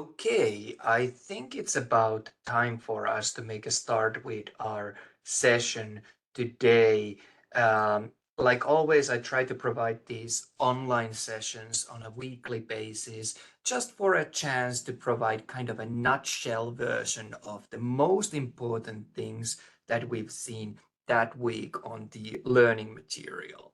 Okay, I think it's about time for us to make a start with our session today. Like always, I try to provide these online sessions on a weekly basis just for a chance to provide kind of a nutshell version of the most important things that we've seen that week on the learning material.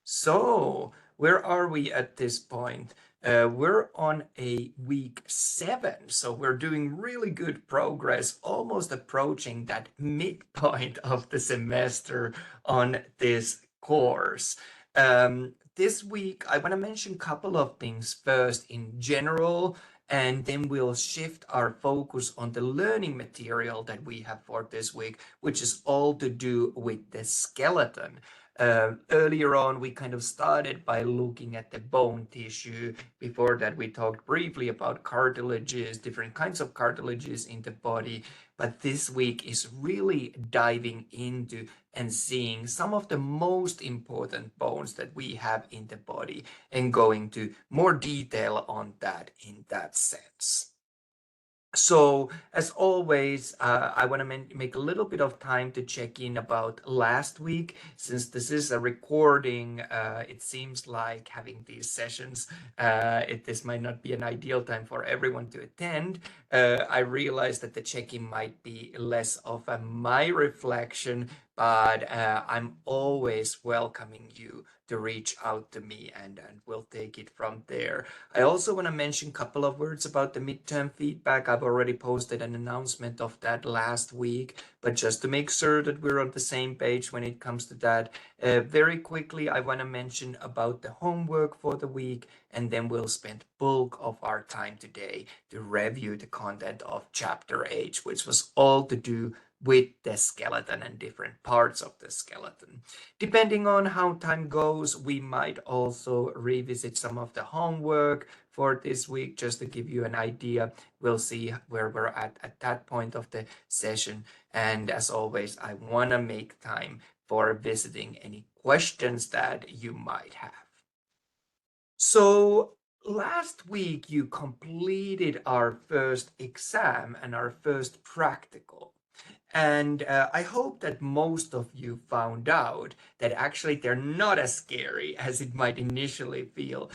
So, where are we at this point? We're on a week 7, so we're doing really good progress, almost approaching that midpoint of the semester on this course. This week, I want to mention a couple of things first in general, and then we'll shift our focus on the learning material that we have for this week, which is all to do with the skeleton. Earlier on, we kind of started by looking at the bone tissue. Before that, we talked briefly about cartilages, different kinds of cartilages in the body. But this week is really diving into and seeing some of the most important bones that we have in the body and going to more detail on that in that sense. So, as always, I want to make a little bit of time to check in about last week. Since this is a recording, it seems like having these sessions, this might not be an ideal time for everyone to attend. I realize that the check-in might be less of a my reflection, but I'm always welcoming you to reach out to me and we'll take it from there. I also want to mention a couple of words about the midterm feedback. I've already posted an announcement of that last week, but just to make sure that we're on the same page when it comes to that, very quickly, I want to mention about the homework for the week, and then we'll spend bulk of our time today to review the content of Chapter 8, which was all to do with the skeleton and different parts of the skeleton. Depending on how time goes, we might also revisit some of the homework for this week just to give you an idea. We'll see where we're at that point of the session. And as always, I want to make time for visiting any questions that you might have. So last week you completed our first exam and our first practical. And I hope that most of you found out that actually they're not as scary as it might initially feel.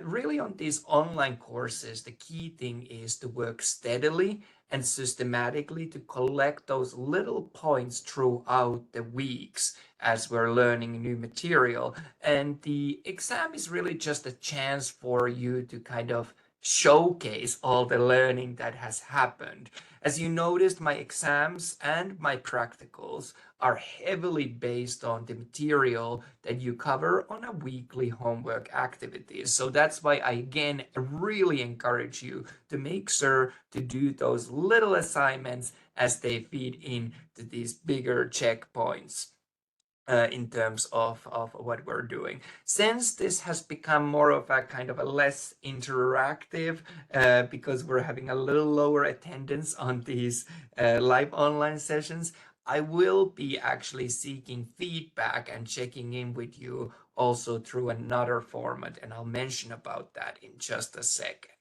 Really, on these online courses, the key thing is to work steadily and systematically to collect those little points throughout the weeks as we're learning new material. And the exam is really just a chance for you to kind of showcase all the learning that has happened. As you noticed, my exams and my practicals are heavily based on the material that you cover on a weekly homework activities. So that's why I again really encourage you to make sure to do those little assignments as they feed into these bigger checkpoints. In terms of what we're doing. Since this has become more of a kind of a less interactive, because we're having a little lower attendance on these live online sessions, I will be actually seeking feedback and checking in with you also through another format, and I'll mention about that in just a second.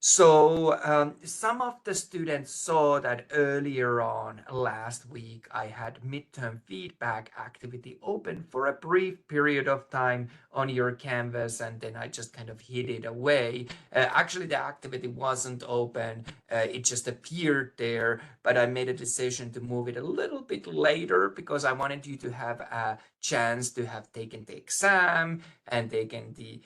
So some of the students saw that earlier on last week I had midterm feedback activity open for a brief period of time on your canvas, and then I just kind of hid it away. Actually, the activity wasn't open, it just appeared there, but I made a decision to move it a little bit later because I wanted you to have a chance to have taken the exam and taken the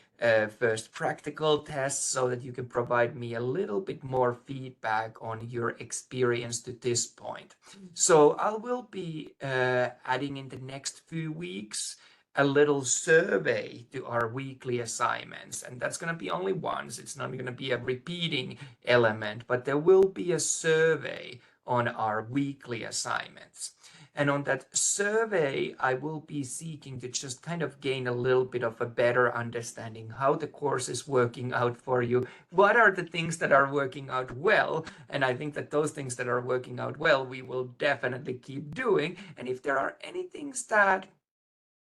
first practical test so that you can provide me a little bit more feedback on your experience to this point. So I will be adding in the next few weeks a little survey to our weekly assignments, and that's going to be only once. It's not going to be a repeating element, but there will be a survey on our weekly assignments. And on that survey, I will be seeking to just kind of gain a little bit of a better understanding how the course is working out for you. What are the things that are working out well? And I think that those things that are working out well, we will definitely keep doing. And if there are any things that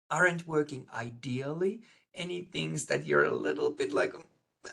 aren't working ideally, any things that you're a little bit like,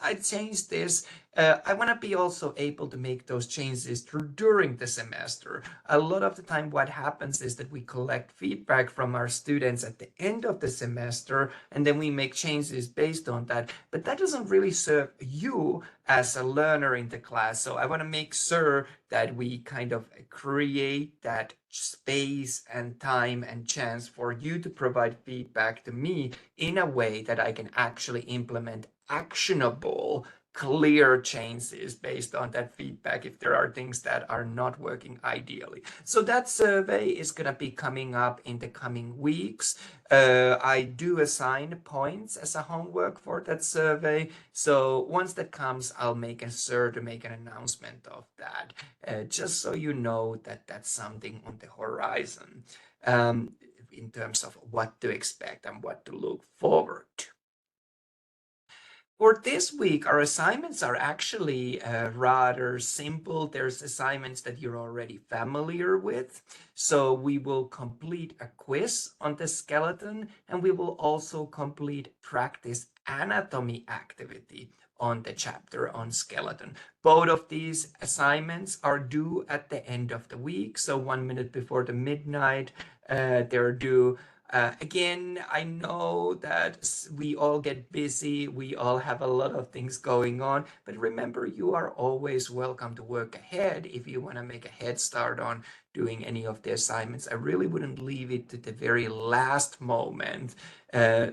I changed this. I want to be also able to make those changes during the semester. A lot of the time, what happens is that we collect feedback from our students at the end of the semester, and then we make changes based on that. But that doesn't really serve you as a learner in the class. So I want to make sure that we kind of create that space and time and chance for you to provide feedback to me in a way that I can actually implement actionable, clear changes based on that feedback if there are things that are not working ideally. So that survey is going to be coming up in the coming weeks. I do assign points as a homework for that survey. So once that comes, I'll make sure to make an announcement of that, just so you know that that's something on the horizon, in terms of what to expect and what to look forward to. For this week, our assignments are actually rather simple. There's assignments that you're already familiar with. So we will complete a quiz on the skeleton, and we will also complete practice anatomy activity on the chapter on skeleton. Both of these assignments are due at the end of the week. So 1 minute before the midnight, they're due. Again, I know that we all get busy, we all have a lot of things going on, but remember, you are always welcome to work ahead if you want to make a head start on doing any of the assignments. I really wouldn't leave it to the very last moment.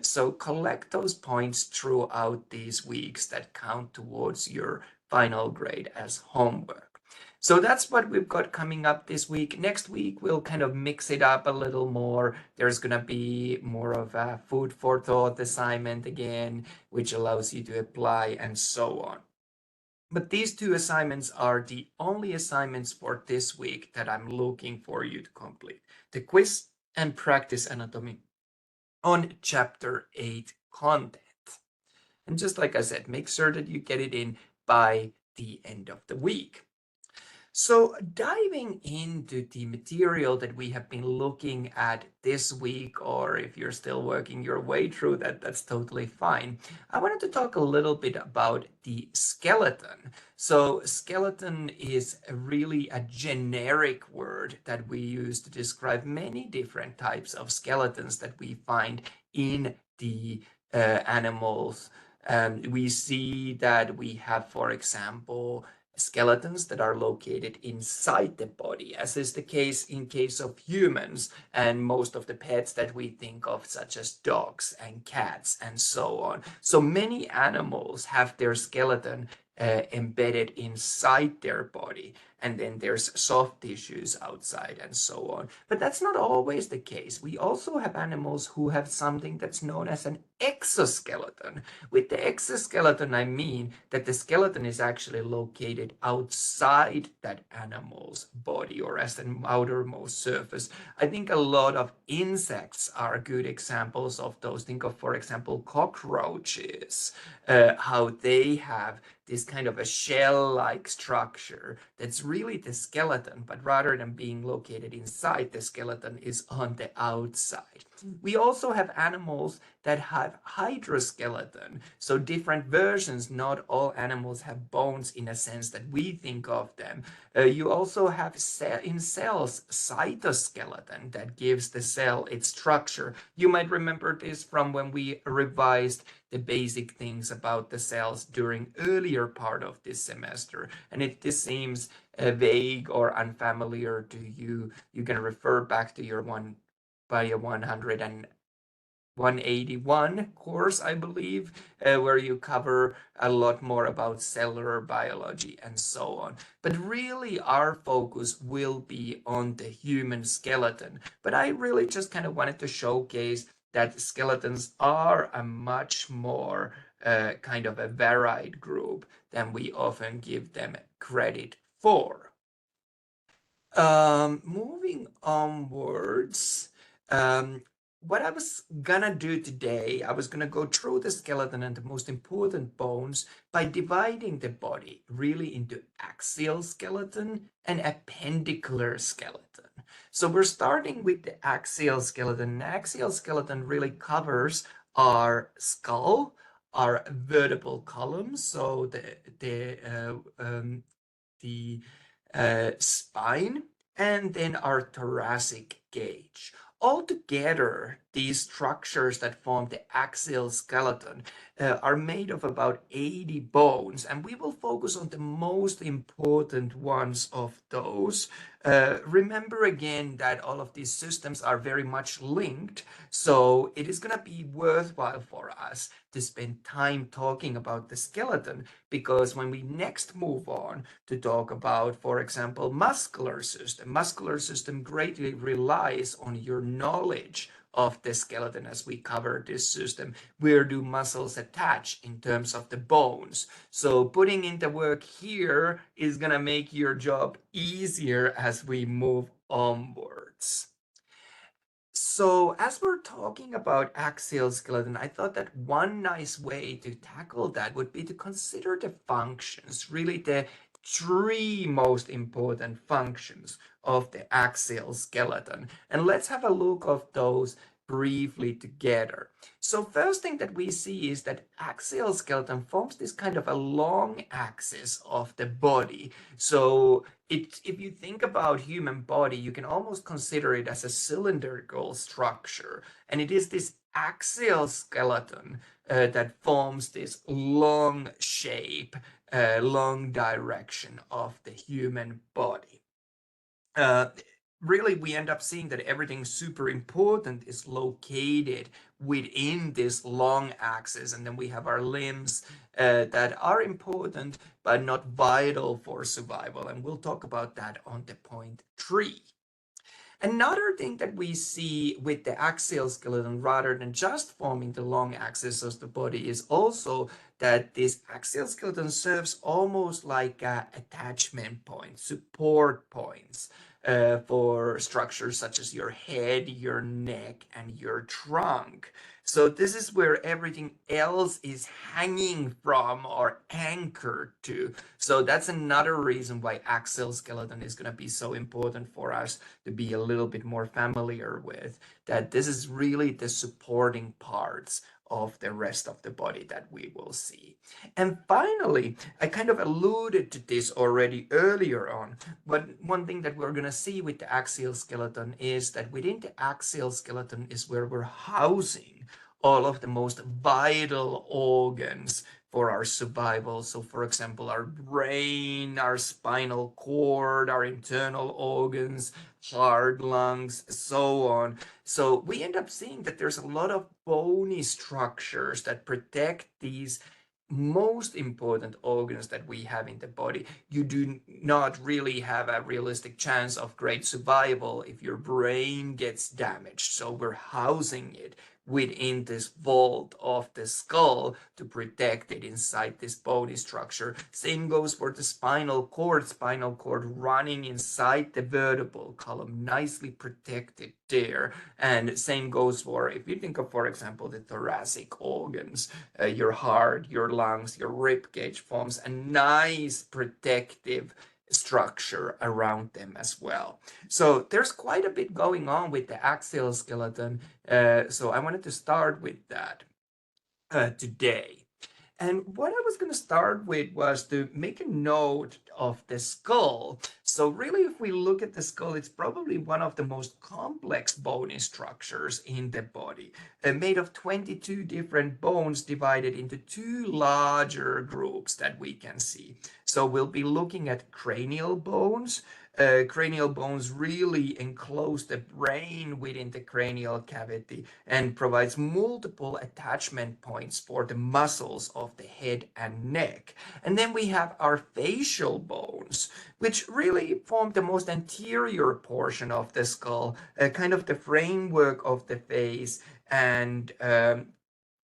So collect those points throughout these weeks that count towards your final grade as homework. So that's what we've got coming up this week. Next week, we'll kind of mix it up a little more. There's going to be more of a food for thought assignment again, which allows you to apply and so on. But these two assignments are the only assignments for this week that I'm looking for you to complete. The quiz and practice anatomy on chapter 8 content. And just like I said, make sure that you get it in by the end of the week. So diving into the material that we have been looking at this week, or if you're still working your way through that, that's totally fine. I wanted to talk a little bit about the skeleton. So skeleton is really a generic word that we use to describe many different types of skeletons that we find in the animals. We see that we have, for example, skeletons that are located inside the body, as is the case in case of humans and most of the pets that we think of, such as dogs and cats and so on. So many animals have their skeleton embedded inside their body, and then there's soft tissues outside and so on. But that's not always the case. We also have animals who have something that's known as an exoskeleton. With the exoskeleton, I mean that the skeleton is actually located outside that animal's body, or as an outermost surface. I think a lot of insects are good examples of those. Think of, for example, cockroaches, how they have this kind of a shell-like structure that's really the skeleton, but rather than being located inside, the skeleton is on the outside. We also have animals that have hydroskeleton, so different versions. Not all animals have bones in a sense that we think of them. You also have in cells cytoskeleton that gives the cell its structure. You might remember this from when we revised the basic things about the cells during earlier part of this semester. And if this seems vague or unfamiliar to you, you can refer back to your BIO 181 course, I believe, where you cover a lot more about cellular biology and so on. But really, our focus will be on the human skeleton. But I really just kind of wanted to showcase that skeletons are a much more kind of a varied group than we often give them credit for. Moving onwards, what I was gonna do today, I was gonna go through the skeleton and the most important bones by dividing the body really into axial skeleton and appendicular skeleton. So we're starting with the axial skeleton. The axial skeleton really covers our skull, our vertebral column, so the spine, and then our thoracic gauge. Altogether, these structures that form the axial skeleton are made of about 80 bones, and we will focus on the most important ones of those. Remember again that all of these systems are very much linked, so it is going to be worthwhile for us to spend time talking about the skeleton, because when we next move on to talk about, for example, muscular system greatly relies on your knowledge of the skeleton as we cover this system. Where do muscles attach in terms of the bones? So putting in the work here is going to make your job easier as we move onwards. So as we're talking about axial skeleton, I thought that one nice way to tackle that would be to consider the functions, really the three most important functions of the axial skeleton. And let's have a look of those briefly together. So first thing that we see is that axial skeleton forms this kind of a long axis of the body. So if you think about human body, you can almost consider it as a cylindrical structure, and it is this axial skeleton that forms this long shape, long direction of the human body. Uh, Really, we end up seeing that everything super important is located within this long axis, and then we have our limbs that are important but not vital for survival, and we'll talk about that on the point 3. Another thing that we see with the axial skeleton, rather than just forming the long axis of the body, is also that this axial skeleton serves almost like attachment points, support points for structures such as your head, your neck, and your trunk. So this is where everything else is hanging from or anchored to. So that's another reason why axial skeleton is going to be so important for us to be a little bit more familiar with, that this is really the supporting parts of the rest of the body that we will see. And finally, I kind of alluded to this already earlier on, but one thing that we're going to see with the axial skeleton is that within the axial skeleton is where we're housing all of the most vital organs for our survival. So for example, our brain, our spinal cord, our internal organs, heart, lungs, so on. So we end up seeing that there's a lot of bony structures that protect these most important organs that we have in the body. You do not really have a realistic chance of great survival if your brain gets damaged. So we're housing it within this vault of the skull to protect it inside this bony structure. Same goes for the spinal cord running inside the vertebral column, nicely protected there. And same goes for, if you think of, for example, the thoracic organs, your heart, your lungs, your rib cage forms a nice protective structure around them as well. So there's quite a bit going on with the axial skeleton. So I wanted to start with that today. And what I was going to start with was to make a note of the skull. So really, if we look at the skull, it's probably one of the most complex bony structures in the body, made of 22 different bones divided into two larger groups that we can see. So we'll be looking at cranial bones. Cranial bones really enclose the brain within the cranial cavity and provides multiple attachment points for the muscles of the head and neck. And then we have our facial bones, which really form the most anterior portion of the skull, kind of the framework of the face, and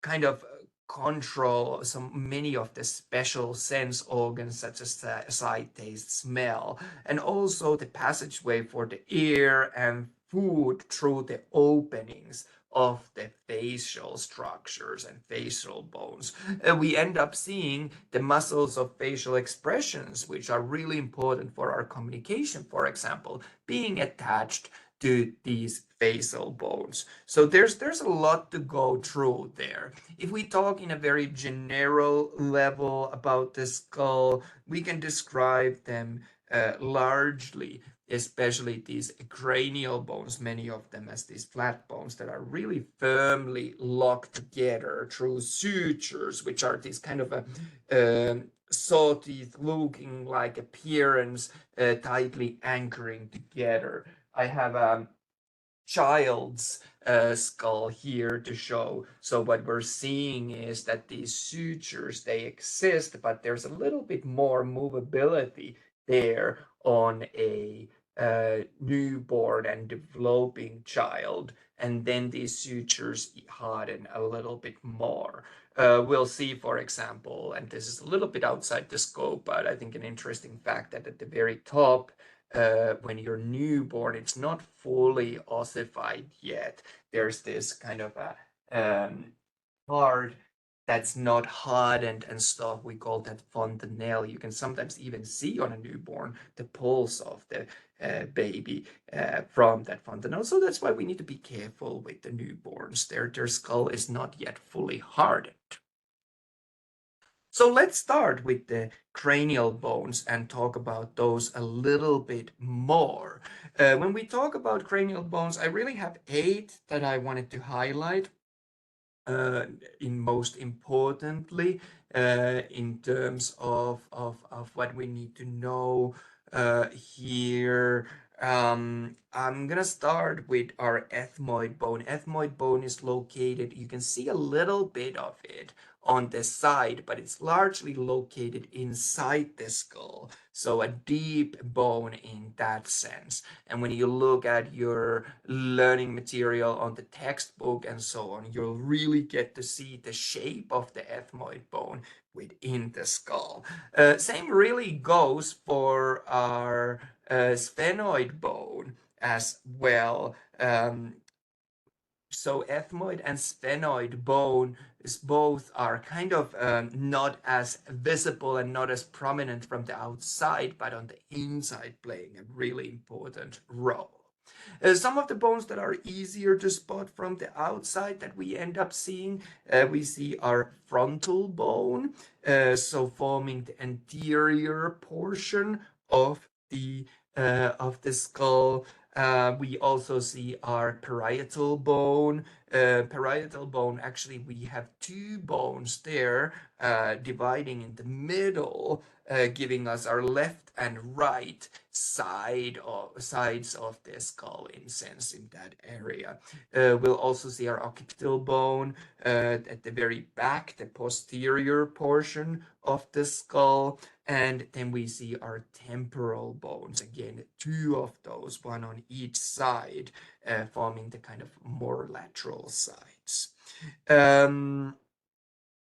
kind of control many of the special sense organs such as sight, taste, smell, and also the passageway for the air and food through the openings of the facial structures and facial bones. We end up seeing the muscles of facial expressions, which are really important for our communication, for example, being attached to these facial bones. So there's a lot to go through there. If we talk in a very general level about the skull, we can describe them largely, especially these cranial bones, many of them as these flat bones that are really firmly locked together through sutures, which are these kind of a sawteeth looking like appearance, tightly anchoring together. I have a child's skull here to show. So what we're seeing is that these sutures, they exist, but there's a little bit more movability there on a newborn and developing child. And then these sutures harden a little bit more. We'll see, for example, and this is a little bit outside the scope, but I think an interesting fact that at the very top, when you're newborn, it's not fully ossified yet. There's this kind of a part that's not hardened and stuff. We call that fontanelle. You can sometimes even see on a newborn the pulse of the baby from that fontanelle. So that's why we need to be careful with the newborns. Their skull is not yet fully hardened. So let's start with the cranial bones and talk about those a little bit more. When we talk about cranial bones, I really have 8 that I wanted to highlight. In most importantly, in terms of what we need to know here. I'm gonna start with our ethmoid bone. Ethmoid bone is located, you can see a little bit of it on the side, but it's largely located inside the skull. So a deep bone in that sense. And when you look at your learning material on the textbook and so on, you'll really get to see the shape of the ethmoid bone within the skull. Same really goes for our sphenoid bone as well. So ethmoid and sphenoid bone is both are kind of not as visible and not as prominent from the outside, but on the inside playing a really important role. Some of the bones that are easier to spot from the outside that we end up seeing, we see our frontal bone, so forming the anterior portion of the skull. We also see our parietal bone. Parietal bone, actually, we have 2 bones there dividing in the middle, giving us our left and right sides of the skull in sense in that area. We'll also see our occipital bone at the very back, the posterior portion of the skull. And then we see our temporal bones, again, 2 of those, one on each side, forming the kind of more lateral sides.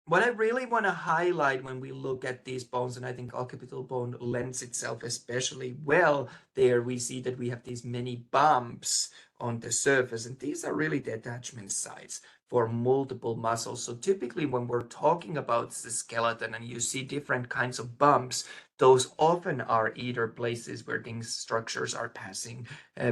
What I really want to highlight when we look at these bones, and I think occipital bone lends itself especially well there, we see that we have these many bumps on the surface, and these are really the attachment sites for multiple muscles. So typically when we're talking about the skeleton and you see different kinds of bumps, those often are either places where these structures are passing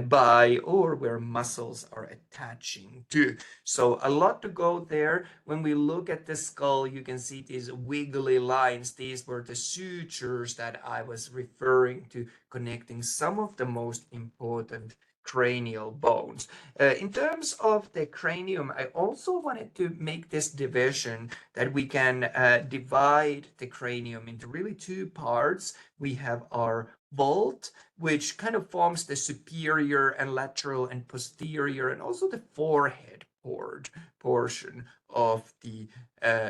by or where muscles are attaching to. So a lot to go there. When we look at the skull, you can see these wiggly lines. These were the sutures that I was referring to, connecting some of the most important cranial bones. In terms of the cranium, I also wanted to make this division that we can divide the cranium into really 2 parts. We have our vault, which kind of forms the superior and lateral and posterior, and also the forehead portion of the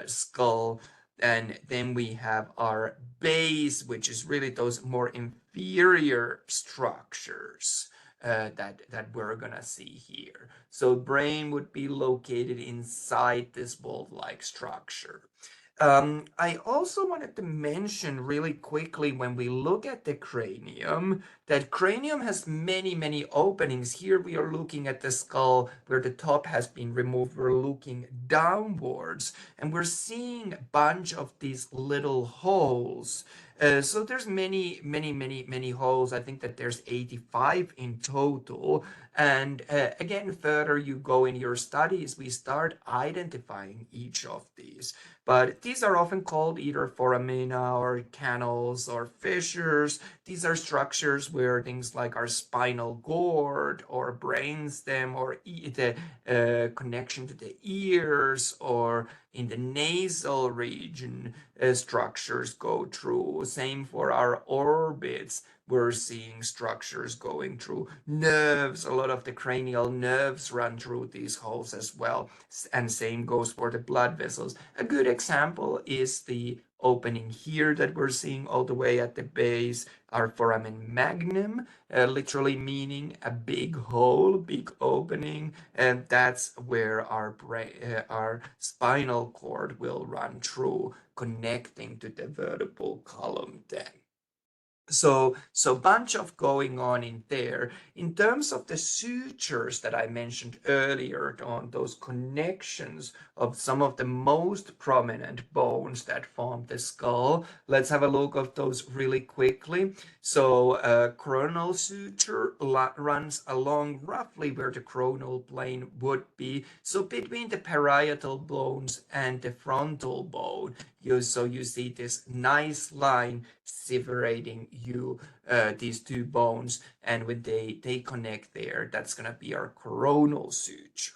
skull. And then we have our base, which is really those more inferior structures that we're gonna see here. So brain would be located inside this vault-like structure. I also wanted to mention really quickly when we look at the cranium, that cranium has many, many openings. Here we are looking at the skull where the top has been removed. We're looking downwards and we're seeing a bunch of these little holes. So there's many holes. I think that there's 85 in total. And again, further you go in your studies, we start identifying each of these. But these are often called either foramina or canals or fissures. These are structures where things like our spinal cord or brainstem or the connection to the ears or in the nasal region structures go through. Same for our orbits. We're seeing structures going through nerves. A lot of the cranial nerves run through these holes as well. And same goes for the blood vessels. A good example is the opening here that we're seeing all the way at the base, our foramen magnum, literally meaning a big hole, big opening, and that's where our brain, our spinal cord will run through, connecting to the vertebral column then. So bunch of going on in there. In terms of the sutures that I mentioned earlier on those connections of some of the most prominent bones that form the skull, let's have a look at those really quickly. So coronal suture runs along roughly where the coronal plane would be. So between the parietal bones and the frontal bone, you see this nice line separating these two bones, and when they connect there, that's gonna be our coronal suture.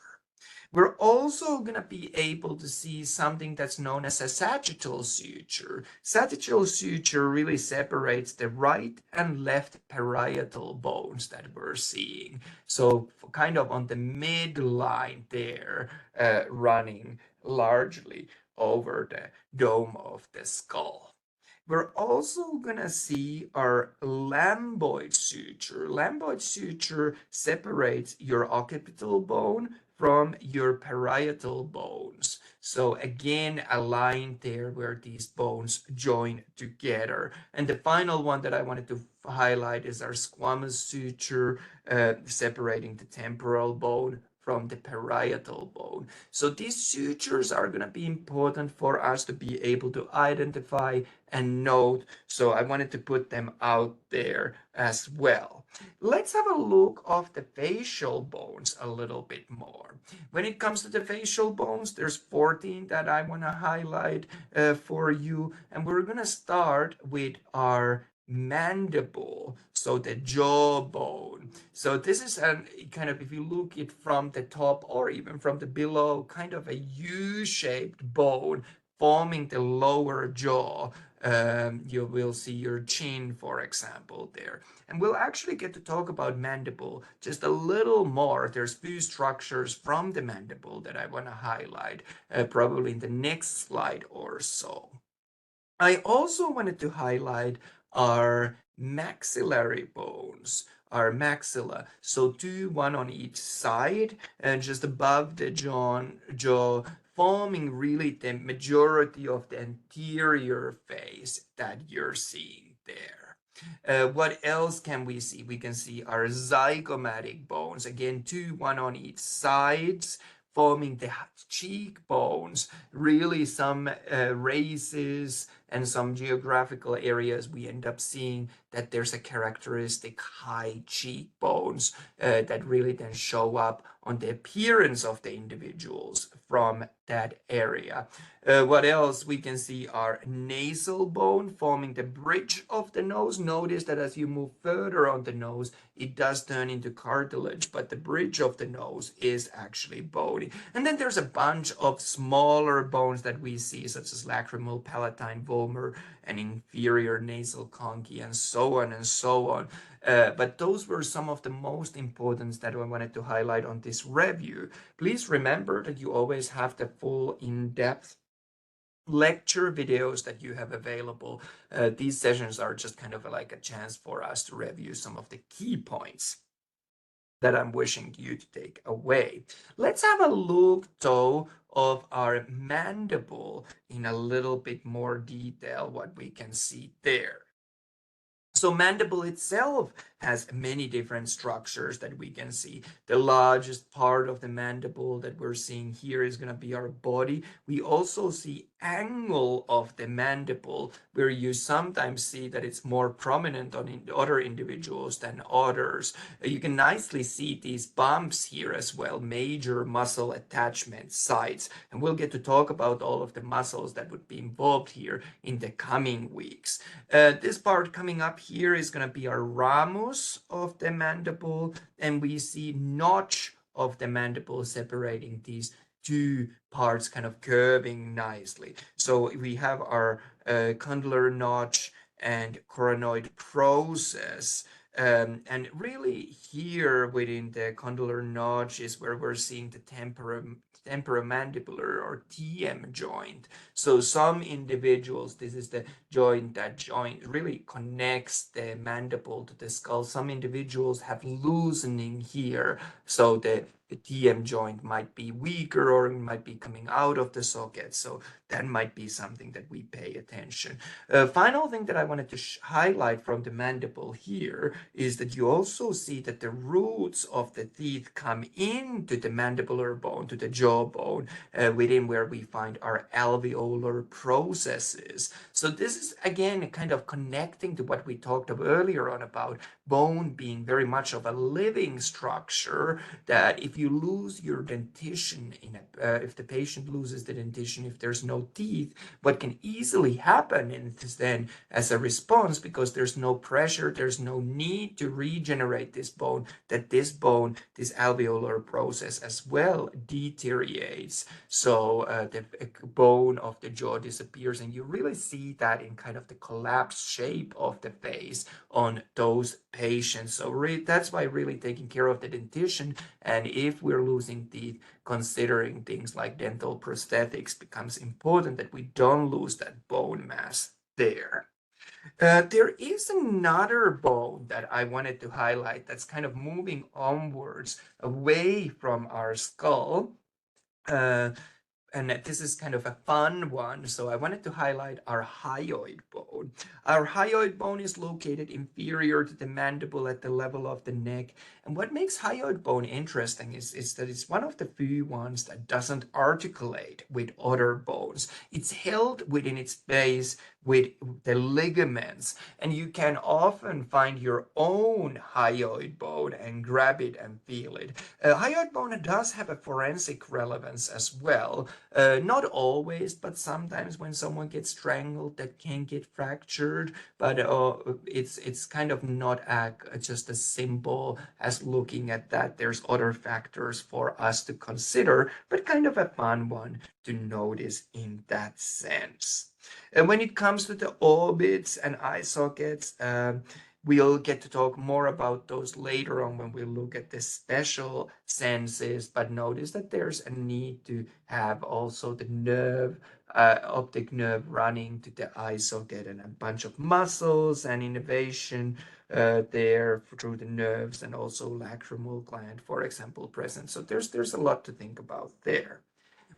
We're also going to be able to see something that's known as a sagittal suture. Sagittal suture really separates the right and left parietal bones that we're seeing. So kind of on the midline there, running largely over the dome of the skull. We're also going to see our lambdoid suture. Lambdoid suture separates your occipital bone from your parietal bones. So again, a line there where these bones join together. And the final one that I wanted to highlight is our squamous suture, separating the temporal bone from the parietal bone. So these sutures are going to be important for us to be able to identify and note. So I wanted to put them out there as well. Let's have a look of the facial bones a little bit more. When it comes to the facial bones, there's 14 that I want to highlight for you. And we're going to start with our mandible, so the jawbone. So this is a kind of, if you look it from the top or even from the below, kind of a U-shaped bone forming the lower jaw. You will see your chin, for example, there. And we'll actually get to talk about mandible just a little more. There's few structures from the mandible that I want to highlight, probably in the next slide or so. I also wanted to highlight our maxillary bones, our maxilla. So two, one on each side, and just above the jaw, forming really the majority of the anterior face that you're seeing there. What else can we see? We can see our zygomatic bones. Again, two, one on each sides, forming the cheekbones. Really some races and some geographical areas, we end up seeing that there's a characteristic high cheekbones that really then show up on the appearance of the individuals from that area. What else? We can see our nasal bone forming the bridge of the nose. Notice that as you move further on the nose, it does turn into cartilage, but the bridge of the nose is actually bony. And then there's a bunch of smaller bones that we see, such as lacrimal, palatine, vomer, and inferior nasal conchae, and so on and so on. But those were some of the most important that I wanted to highlight on this review. Please remember that you always have the full in-depth lecture videos that you have available. These sessions are just kind of like a chance for us to review some of the key points that I'm wishing you to take away. Let's have a look though of our mandible in a little bit more detail, what we can see there. So mandible itself has many different structures that we can see. The largest part of the mandible that we're seeing here is going to be our body. We also see angle of the mandible, where you sometimes see that it's more prominent on other individuals than others. You can nicely see these bumps here as well, major muscle attachment sites. And we'll get to talk about all of the muscles that would be involved here in the coming weeks. This part coming up here is going to be our ramus of the mandible, and we see notch of the mandible separating these two parts kind of curving nicely. So we have our condylar notch and coronoid process. And really here within the condylar notch is where we're seeing the temporomandibular or TM joint. So some individuals, this is the joint that really connects the mandible to the skull. Some individuals have loosening here, so the TM joint might be weaker or it might be coming out of the socket. So that might be something that we pay attention. Final thing that I wanted to highlight from the mandible here is that you also see that the roots of the teeth come into the mandibular bone, to the jawbone, within where we find our alveolar processes. So this is again kind of connecting to what we talked about earlier on about bone being very much of a living structure, that if you lose your dentition if the patient loses the dentition, if there's no teeth, what can easily happen is then as a response, because there's no pressure, there's no need to regenerate this bone, that this bone, this alveolar process as well deteriorates. So the bone of the jaw disappears, and you really see that in kind of the collapsed shape of the face on those patients. So that's why really taking care of the dentition, and if we're losing teeth, considering things like dental prosthetics becomes important, that we don't lose that bone mass there. There is another bone that I wanted to highlight that's kind of moving onwards away from our skull. Uh, and this is kind of a fun one, so I wanted to highlight our hyoid bone. Our hyoid bone is located inferior to the mandible at the level of the neck. And what makes hyoid bone interesting is that it's one of the few ones that doesn't articulate with other bones. It's held within its base with the ligaments, and you can often find your own hyoid bone and grab it and feel it. Hyoid bone does have a forensic relevance as well. Not always, but sometimes when someone gets strangled, that can get fractured. But it's kind of not just as simple as looking at that. There's other factors for us to consider, but kind of a fun one to notice in that sense. And when it comes to the orbits and eye sockets, we'll get to talk more about those later on when we look at the special senses, but notice that there's a need to have also the nerve, optic nerve running to the eye socket, and a bunch of muscles and innervation there through the nerves, and also lacrimal gland, for example, present. So there's a lot to think about there.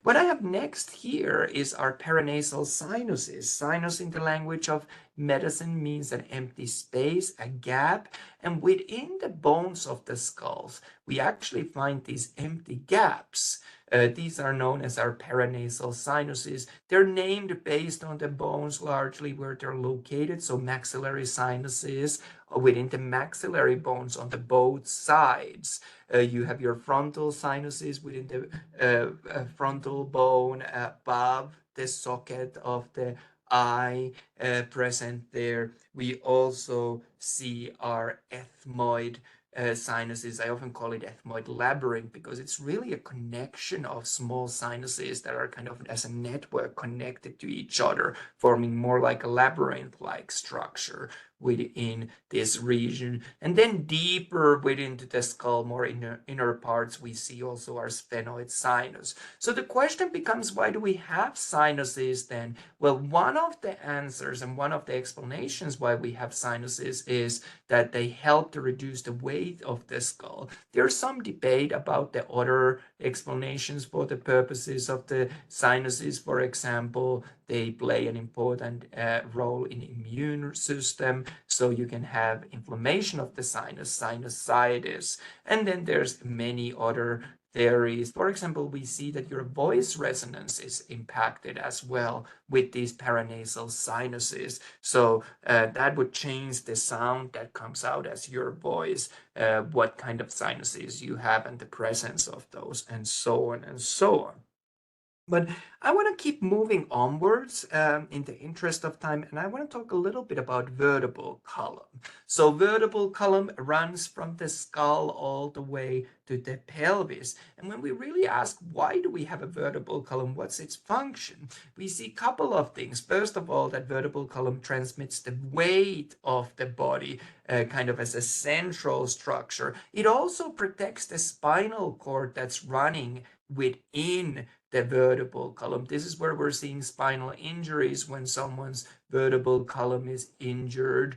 What I have next here is our paranasal sinuses. Sinus in the language of medicine means an empty space, a gap, and within the bones of the skulls, we actually find these empty gaps. These are known as our paranasal sinuses. They're named based on the bones largely where they're located. So maxillary sinuses within the maxillary bones on the both sides. You have your frontal sinuses within the frontal bone above the socket of the eye present there. We also see our ethmoid sinuses. I often call it ethmoid labyrinth because it's really a connection of small sinuses that are kind of as a network connected to each other, forming more like a labyrinth-like structure within this region. And then deeper within the skull, more inner parts, we see also our sphenoid sinus. So the question becomes, why do we have sinuses then? Well, one of the answers and one of the explanations why we have sinuses is that they help to reduce the weight of the skull. There's some debate about the other explanations for the purposes of the sinuses. For example, They play an important role in immune system, so you can have inflammation of the sinus, sinusitis, and then there's many other theories. For example, we see that your voice resonance is impacted as well with these paranasal sinuses. So that would change the sound that comes out as your voice, what kind of sinuses you have and the presence of those, and so on and so on. But I want to keep moving onwards in the interest of time, and I want to talk a little bit about vertebral column. So vertebral column runs from the skull all the way to the pelvis. And when we really ask, why do we have a vertebral column? What's its function? We see a couple of things. First of all, that vertebral column transmits the weight of the body kind of as a central structure. It also protects the spinal cord that's running within the vertebral column. This is where we're seeing spinal injuries when someone's vertebral column is injured,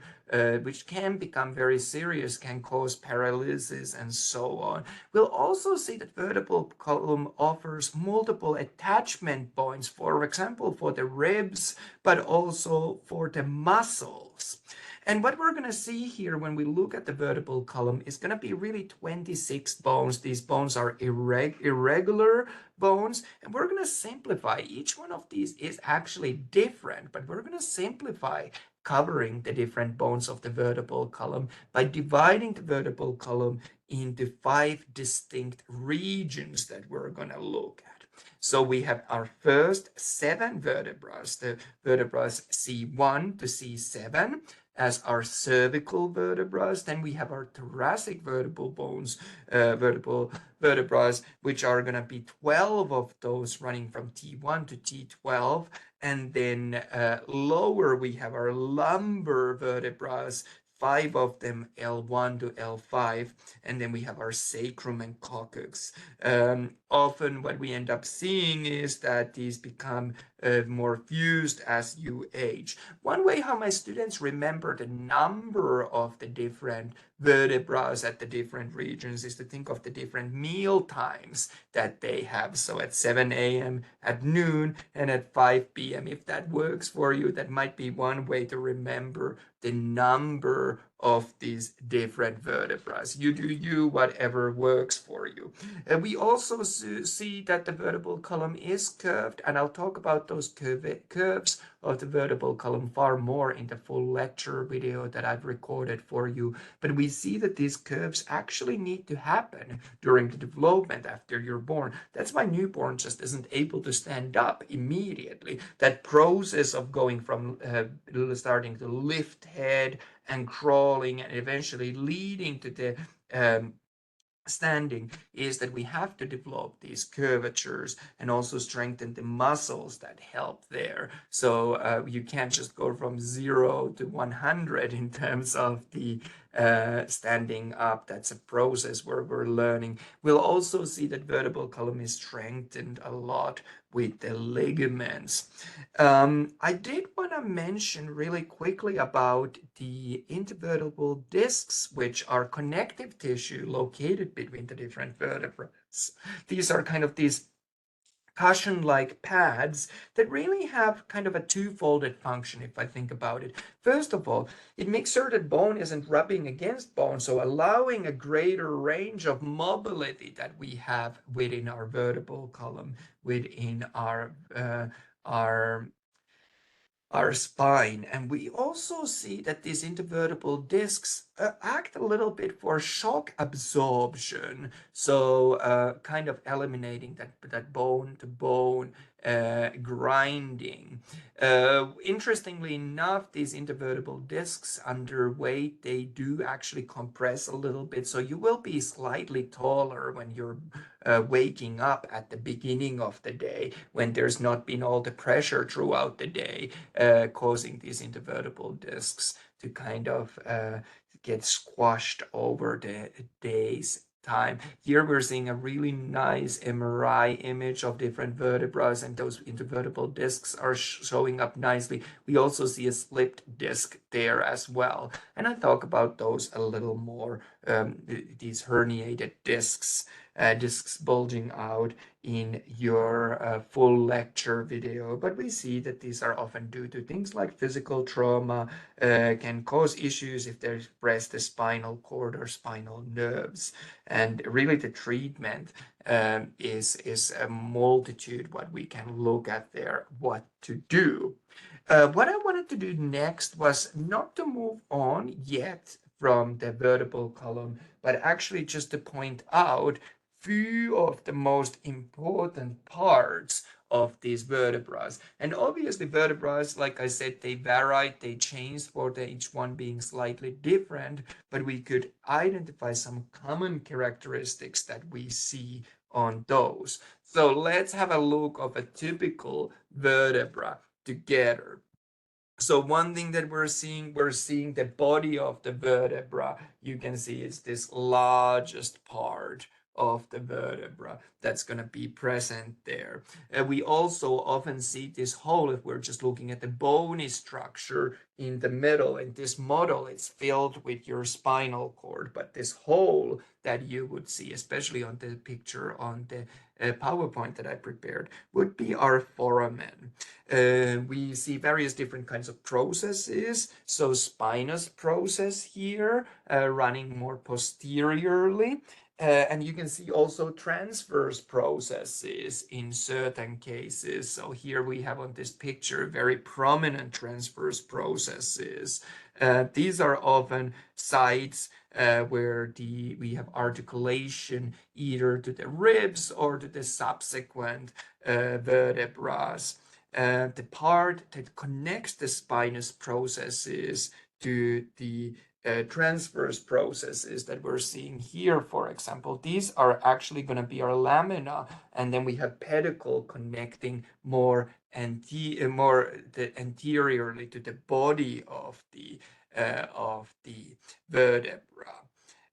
which can become very serious, can cause paralysis and so on. We'll also see that vertebral column offers multiple attachment points, for example, for the ribs, but also for the muscles. And what we're going to see here when we look at the vertebral column is going to be really 26 bones. These bones are irregular bones, and we're going to simplify. Each one of these is actually different, but we're going to simplify covering the different bones of the vertebral column by dividing the vertebral column into 5 distinct regions that we're going to look at. So we have our first 7 vertebrae, the vertebrae C1 to C7 as our cervical vertebrae. Then we have our thoracic vertebral bones, vertebral vertebrae, which are going to be 12 of those running from T1 to T12. And then lower, we have our lumbar vertebrae, 5 of them, L1 to L5, and then we have our sacrum and coccyx. Often what we end up seeing is that these become more fused as you age. One way how my students remember the number of the different vertebrae at the different regions is to think of the different meal times that they have. So at 7 a.m., at noon, and at 5 p.m. If that works for you, that might be one way to remember the number of these different vertebrae. You do whatever works for you. We also see that the vertebral column is curved, and I'll talk about those curves of the vertebral column far more in the full lecture video that I've recorded for you. But we see that these curves actually need to happen during the development after you're born. That's why newborn just isn't able to stand up immediately. That process of going from starting to lift head and crawling and eventually leading to the standing is that we have to develop these curvatures and also strengthen the muscles that help there. So you can't just go from 0 to 100 in terms of the standing up. That's a process where we're learning. We'll also see that vertebral column is strengthened a lot with the ligaments. I did want to mention really quickly about the intervertebral discs, which are connective tissue located between the different vertebrae. These are kind of these cushion-like pads that really have kind of a two-folded function if I think about it. First of all, it makes sure that bone isn't rubbing against bone, so allowing a greater range of mobility that we have within our vertebral column, within our spine. And we also see that these intervertebral discs act a little bit for shock absorption, so kind of eliminating that bone to bone grinding. Interestingly enough, these intervertebral discs under weight, they do actually compress a little bit, so you will be slightly taller when you're waking up at the beginning of the day, when there's not been all the pressure throughout the day, causing these intervertebral discs to kind of get squashed over the day's time. Here we're seeing a really nice MRI image of different vertebrae, and those intervertebral discs are showing up nicely. We also see a slipped disc there as well, and I talk about those a little more, these herniated discs discs bulging out in your full lecture video. But we see that these are often due to things like physical trauma, can cause issues if they press the spinal cord or spinal nerves. And really the treatment is a multitude what we can look at there, what to do. What I wanted to do next was not to move on yet from the vertebral column, but actually just to point out few of the most important parts of these vertebrae. And obviously vertebrae, like I said, they vary, they change for each one being slightly different, but we could identify some common characteristics that we see on those. So let's have a look of a typical vertebra together. So one thing that we're seeing the body of the vertebra. You can see it's this largest part of the vertebra that's going to be present there. We also often see this hole if we're just looking at the bony structure in the middle. In this model, it's filled with your spinal cord, but this hole that you would see, especially on the picture on the PowerPoint that I prepared, would be our foramen. We see various different kinds of processes. So spinous process here, running more posteriorly. And you can see also transverse processes in certain cases. So here we have on this picture very prominent transverse processes. These are often sites where we have articulation either to the ribs or to the subsequent vertebrae. The part that connects the spinous processes to the transverse processes that we're seeing here, for example, these are actually going to be our lamina, and then we have pedicle connecting more anteriorly to the body of the vertebra.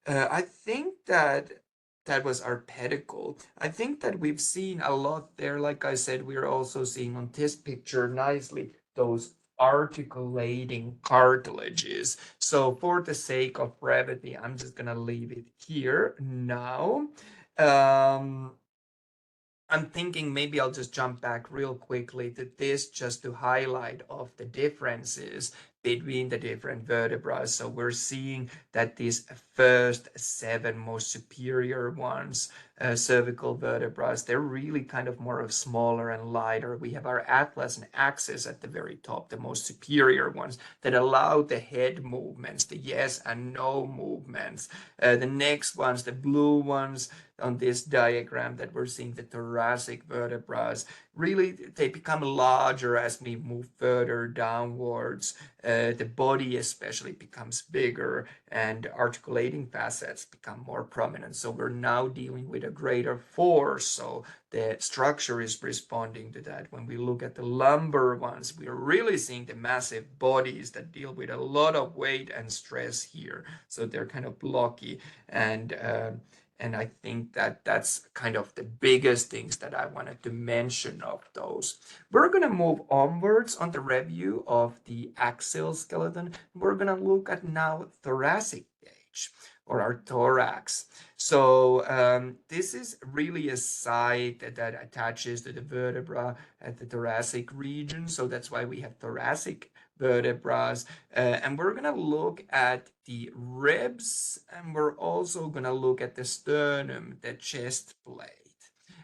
I think that was our pedicle. I think that we've seen a lot there. Like I said, we're also seeing on this picture nicely those articulating cartilages. So for the sake of brevity, I'm just gonna leave it here now. Um, I'm thinking maybe I'll just jump back real quickly to this just to highlight of the differences between the different vertebrae. So we're seeing that these first 7 most superior ones, cervical vertebrae, they're really kind of more of smaller and lighter. We have our atlas and axis at the very top, the most superior ones that allow the head movements, the yes and no movements. The next ones, the blue ones, on this diagram that we're seeing the thoracic vertebrae, really they become larger as we move further downwards. The body especially becomes bigger and articulating facets become more prominent. So we're now dealing with a greater force. So the structure is responding to that. When we look at the lumbar ones, we're really seeing the massive bodies that deal with a lot of weight and stress here. So they're kind of blocky, and I think that that's kind of the biggest things that I wanted to mention of those. We're going to move onwards on the review of the axial skeleton. We're going to look at now thoracic cage or our thorax. So this is really a site that attaches to the vertebra at the thoracic region. So that's why we have thoracic vertebrae. And we're going to look at the ribs, and we're also going to look at the sternum, the chest plate.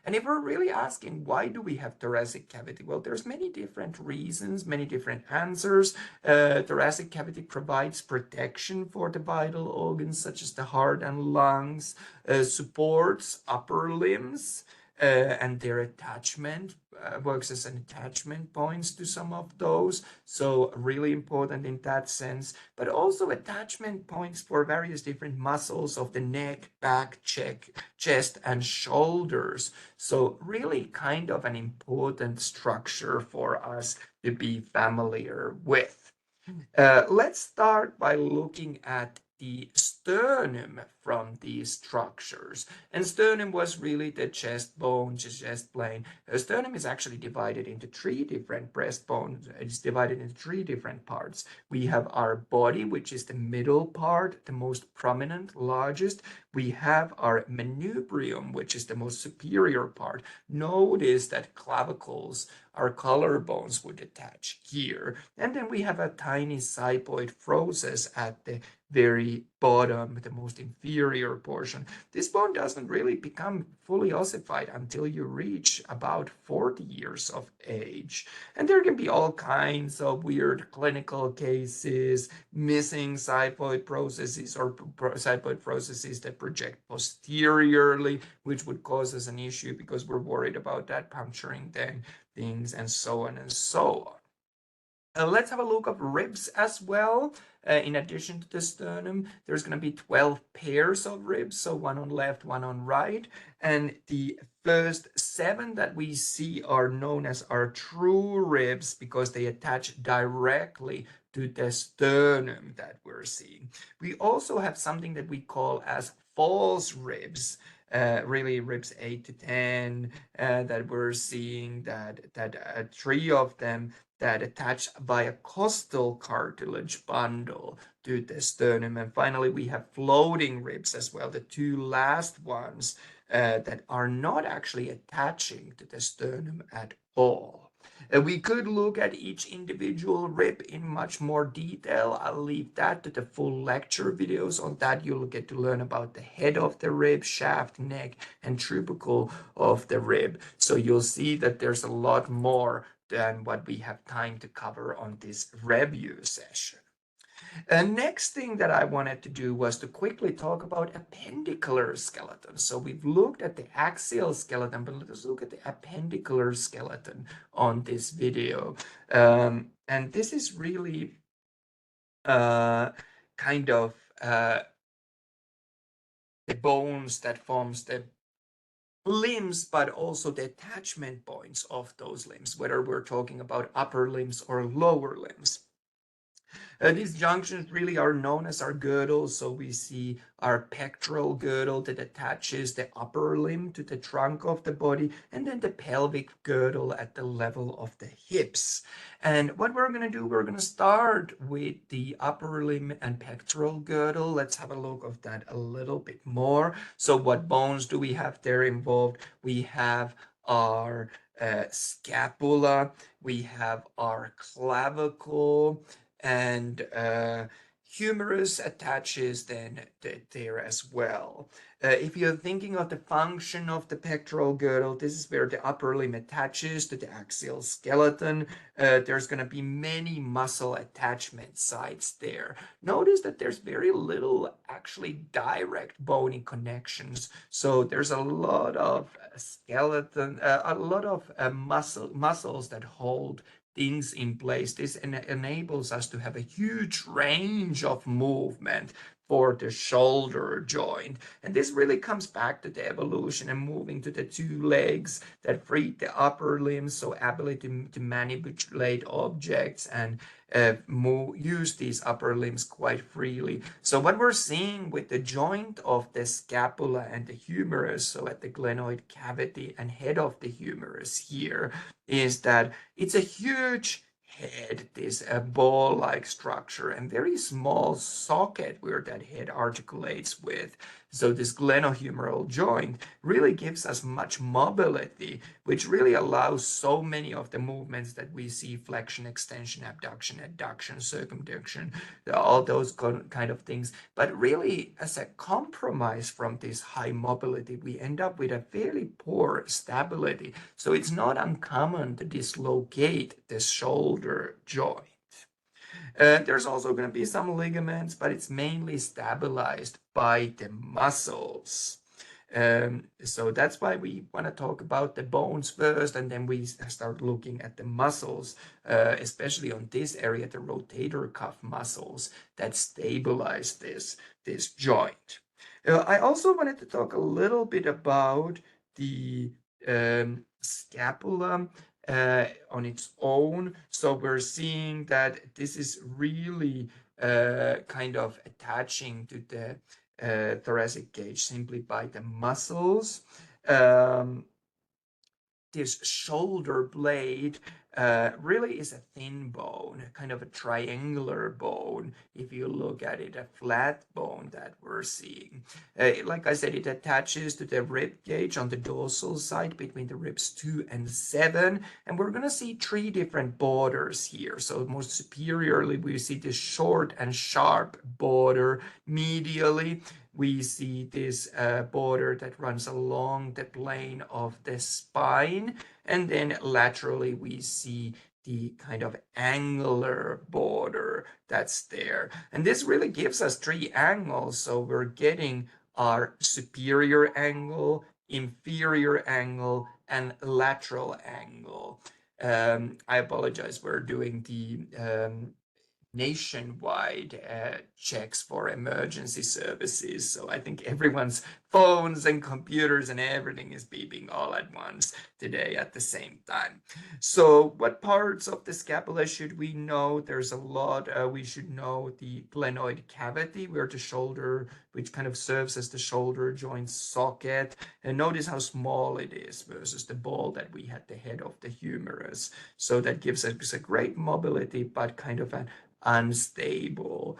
And if we're really asking why do we have thoracic cavity, well, there's many different reasons, many different answers. Thoracic cavity provides protection for the vital organs such as the heart and lungs, supports upper limbs, and their attachment works as an attachment points to some of those. So really important in that sense, but also attachment points for various different muscles of the neck, back, chest, and shoulders. So really kind of an important structure for us to be familiar with. Let's start by looking at the sternum from these structures. And sternum was really the chest bone, the chest plane. Sternum is actually divided into three different breastbones. It's divided into three different parts. We have our body, which is the middle part, the most prominent, largest. We have our manubrium, which is the most superior part. Notice that clavicles, our collarbones, would attach here. And then we have a tiny cyboid process at the very bottom, the most inferior portion. This bone doesn't really become fully ossified until you reach about 40 years of age. And there can be all kinds of weird clinical cases, missing cyboid processes or cyboid processes that project posteriorly, which would cause us an issue because we're worried about that puncturing things and so on and so on. Let's have a look at ribs as well. In addition to the sternum, there's going to be 12 pairs of ribs, so one on left, one on right. And the first 7 that we see are known as our true ribs because they attach directly to the sternum that we're seeing. We also have something that we call as false ribs. Really ribs 8 to 10 that we're seeing that 3 of them that attach via costal cartilage bundle to the sternum. And finally, we have floating ribs as well, the 2 last ones that are not actually attaching to the sternum at all. We could look at each individual rib in much more detail. I'll leave that to the full lecture videos. On that, you'll get to learn about the head of the rib, shaft, neck, and tubercle of the rib. So you'll see that there's a lot more than what we have time to cover on this review session. The next thing that I wanted to do was to quickly talk about appendicular skeleton. So we've looked at the axial skeleton, but let's look at the appendicular skeleton on this video. And this is really kind of the bones that forms the limbs, but also the attachment points of those limbs, whether we're talking about upper limbs or lower limbs. These junctions really are known as our girdles. So we see our pectoral girdle that attaches the upper limb to the trunk of the body, and then the pelvic girdle at the level of the hips. And what we're going to do, we're going to start with the upper limb and pectoral girdle. Let's have a look at that a little bit more. So what bones do we have there involved? We have our scapula, we have our clavicle, and humerus attaches then there as well. If you're thinking of the function of the pectoral girdle, this is where the upper limb attaches to the axial skeleton. There's going to be many muscle attachment sites there. Notice that there's very little actually direct bony connections. So there's a lot of skeleton, a lot of muscles that hold things in place. This enables us to have a huge range of movement for the shoulder joint. And this really comes back to the evolution and moving to the 2 legs that freed the upper limbs, so ability to manipulate objects and use these upper limbs quite freely. So what we're seeing with the joint of the scapula and the humerus, so at the glenoid cavity and head of the humerus here, is that it's a huge head, this ball-like structure, and very small socket where that head articulates with. So this glenohumeral joint really gives us much mobility, which really allows so many of the movements that we see: flexion, extension, abduction, adduction, circumduction, all those kind of things. But really, as a compromise from this high mobility, we end up with a fairly poor stability. So it's not uncommon to dislocate the shoulder joint. There's also going to be some ligaments, but it's mainly stabilized by the muscles. So that's why we want to talk about the bones first, and then we start looking at the muscles, especially on this area, the rotator cuff muscles that stabilize this joint. I also wanted to talk a little bit about the scapula on its own. So we're seeing that this is really kind of attaching to the thoracic cage simply by the muscles. Um, this shoulder blade really is a thin bone, kind of a triangular bone. If you look at it, a flat bone that we're seeing. Like I said, it attaches to the rib cage on the dorsal side between the ribs 2 and 7. And we're going to see three different borders here. So most superiorly, we see this short and sharp border medially. We see this border that runs along the plane of the spine, and then laterally we see the kind of angular border that's there. And this really gives us three angles. So we're getting our superior angle, inferior angle, and lateral angle. I apologize, we're doing the nationwide checks for emergency services. So I think everyone's phones and computers and everything is beeping all at once today at the same time. So what parts of the scapula should we know? There's a lot. We should know the glenoid cavity, where the shoulder, which kind of serves as the shoulder joint socket. And notice how small it is versus the ball that we had the head of the humerus. So that gives us a great mobility, but kind of an unstable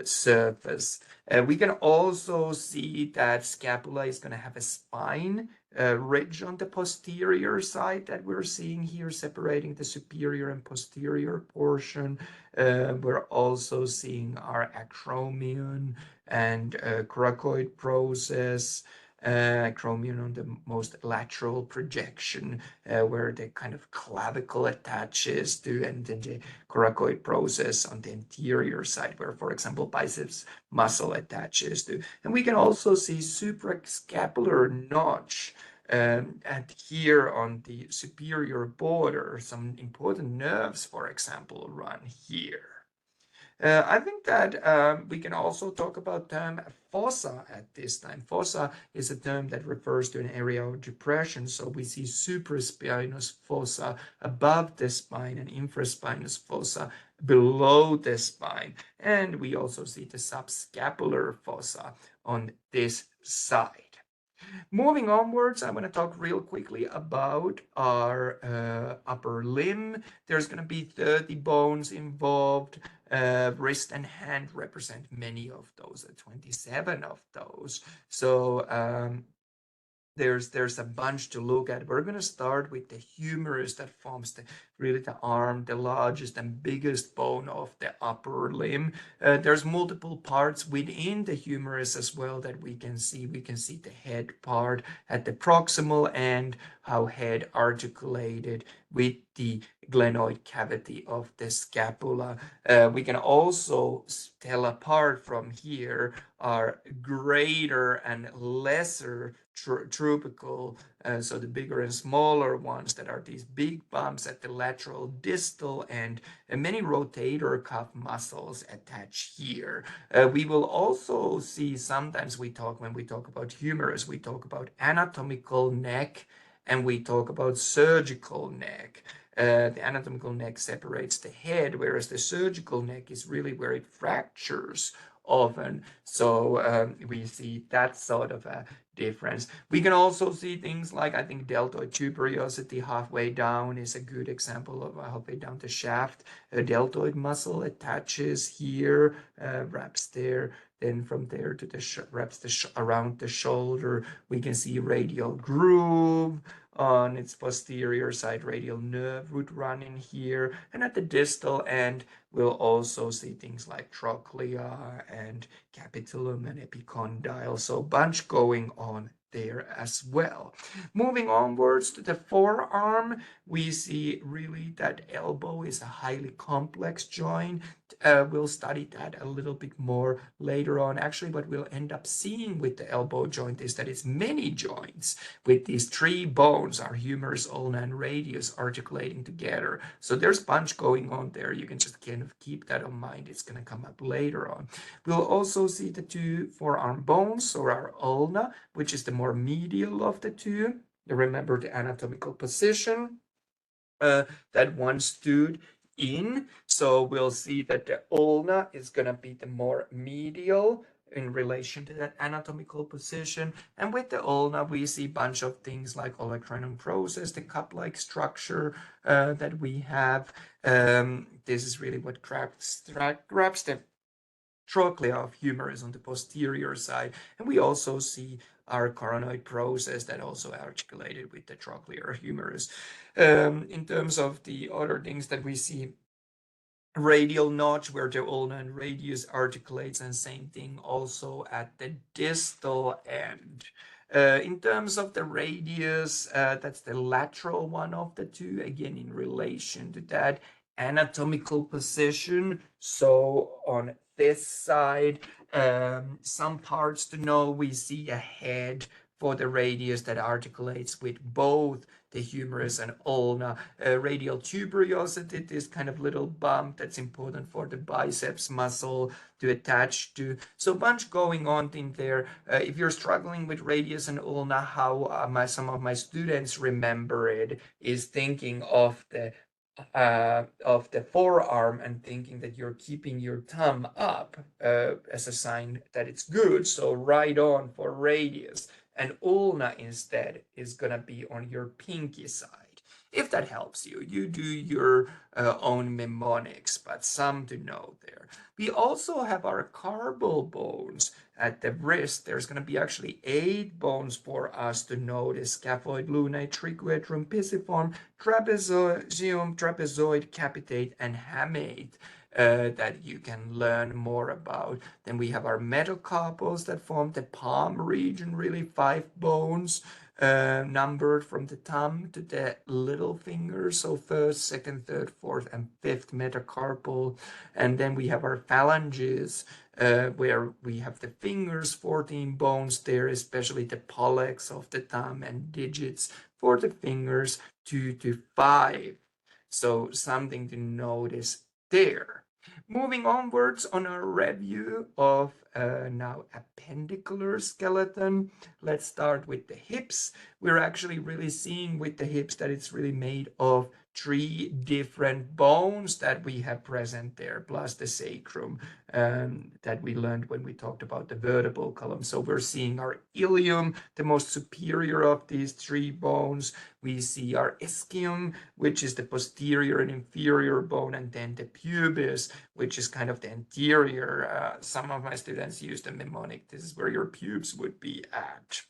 surface. We can also see that scapula is going to have a spine ridge on the posterior side that we're seeing here, separating the superior and posterior portion. We're also seeing our acromion and coracoid process. Acromion on the most lateral projection, where the kind of clavicle attaches to, and then the coracoid process on the anterior side, where, for example, biceps muscle attaches to. And we can also see suprascapular notch and here on the superior border. Some important nerves, for example, run here. I think that we can also talk about term fossa at this time. Fossa is a term that refers to an area of depression. So we see supraspinous fossa above the spine and infraspinous fossa below the spine. And we also see the subscapular fossa on this side. Moving onwards, I'm going to talk real quickly about our upper limb. There's going to be 30 bones involved. Wrist and hand represent many of those, 27 of those. So there's a bunch to look at. We're going to start with the humerus that forms really the arm, the largest and biggest bone of the upper limb. There's multiple parts within the humerus as well that we can see. We can see the head part at the proximal end, how head articulated with the glenoid cavity of the scapula. We can also tell apart from here our greater and lesser tubercle, so the bigger and smaller ones that are these big bumps at the lateral distal end, and many rotator cuff muscles attach here. We will also see sometimes when we talk about humerus, we talk about anatomical neck and we talk about surgical neck. The anatomical neck separates the head, whereas the surgical neck is really where it fractures often. So we see that sort of a difference. We can also see things like, I think, deltoid tuberosity halfway down is a good example of halfway down the shaft. A deltoid muscle attaches here, wraps there. Then from there to the wraps around the shoulder. We can see radial groove on its posterior side. Radial nerve would run in here, and at the distal end we'll also see things like trochlea and capitulum and epicondyle. So a bunch going on there as well. Moving onwards to the forearm, we see really that elbow is a highly complex joint. We'll study that a little bit more later on. Actually, what we'll end up seeing with the elbow joint is that it's many joints with these three bones, our humerus, ulna, and radius, articulating together. So there's a bunch going on there. You can just kind of keep that in mind. It's going to come up later on. We'll also see the two forearm bones, or our ulna, which is the more medial of the two. You remember the anatomical position that one stood in. So we'll see that the ulna is going to be the more medial in relation to that anatomical position. And with the ulna, we see a bunch of things like olecranon process, the cup-like structure that we have. This is really what grabs the trochlea of humerus on the posterior side. And we also see our coronoid process that also articulated with the trochlear humerus. In terms of the other things that we see, radial notch where the ulna and radius articulates, and same thing also at the distal end. In terms of the radius, that's the lateral one of the two, again in relation to that anatomical position. So on this side, some parts to know, we see a head for the radius that articulates with both the humerus and ulna. Radial tuberosity, this kind of little bump that's important for the biceps muscle to attach to. So a bunch going on in there. If you're struggling with radius and ulna, how some of my students remember it is thinking of the forearm and thinking that you're keeping your thumb up as a sign that it's good. So right on for radius. And ulna instead is going to be on your pinky side. If that helps you, you do your own mnemonics, but some to know there. We also have our carpal bones at the wrist. There's going to be actually 8 bones for us to notice: scaphoid, lunate, triquetrum, pisiform, trapezium, trapezoid, capitate, and hamate. That you can learn more about. Then we have our metacarpals that form the palm region, really 5 bones numbered from the thumb to the little finger. So first, second, third, fourth, and fifth metacarpal. And then we have our phalanges, where we have the fingers, 14 bones there, especially the pollex of the thumb, and digits for the fingers, 2 to 5. So something to notice there. Moving onwards on our review of now appendicular skeleton, let's start with the hips. We're actually really seeing with the hips that it's really made of 3 different bones that we have present there, plus the sacrum that we learned when we talked about the vertebral column. So we're seeing our ilium, the most superior of these 3 bones. We see our ischium, which is the posterior and inferior bone, and then the pubis, which is kind of the anterior. Some of my students use the mnemonic. This is where your pubes would be at.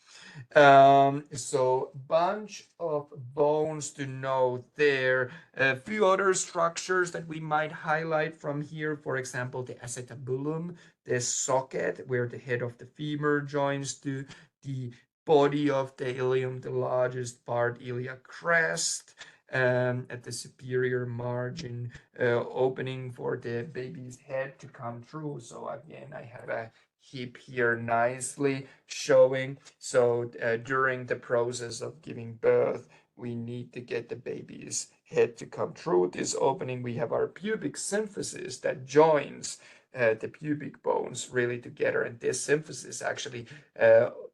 So bunch of bones to know there. A few other structures that we might highlight from here, for example, the acetabulum, the socket where the head of the femur joins to the body of the ilium, the largest part, iliac crest, at the superior margin, opening for the baby's head to come through. So again, I have a hip here nicely showing. So during the process of giving birth, we need to get the baby's head to come through this opening. We have our pubic symphysis that joins the pubic bones really together, and this symphysis actually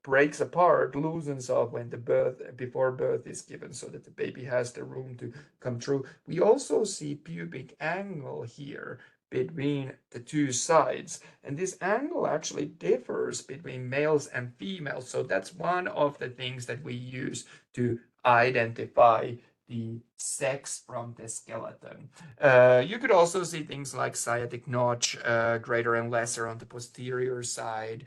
breaks apart, loosens off when the before birth is given, so that the baby has the room to come through. We also see pubic angle here between the 2 sides, and this angle actually differs between males and females. So that's one of the things that we use to identify the sex from the skeleton. You could also see things like sciatic notch, greater and lesser on the posterior side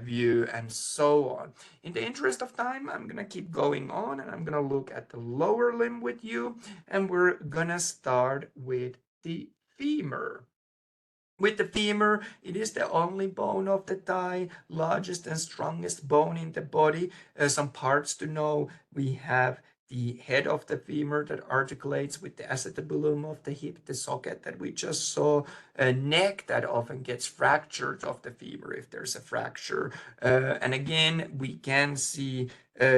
view, and so on. In the interest of time, I'm gonna keep going on, and I'm gonna look at the lower limb with you, and we're gonna start with the femur. With the femur, it is the only bone of the thigh, largest and strongest bone in the body. Some parts to know, we have the head of the femur that articulates with the acetabulum of the hip, the socket that we just saw, a neck that often gets fractured of the femur if there's a fracture. And again, we can see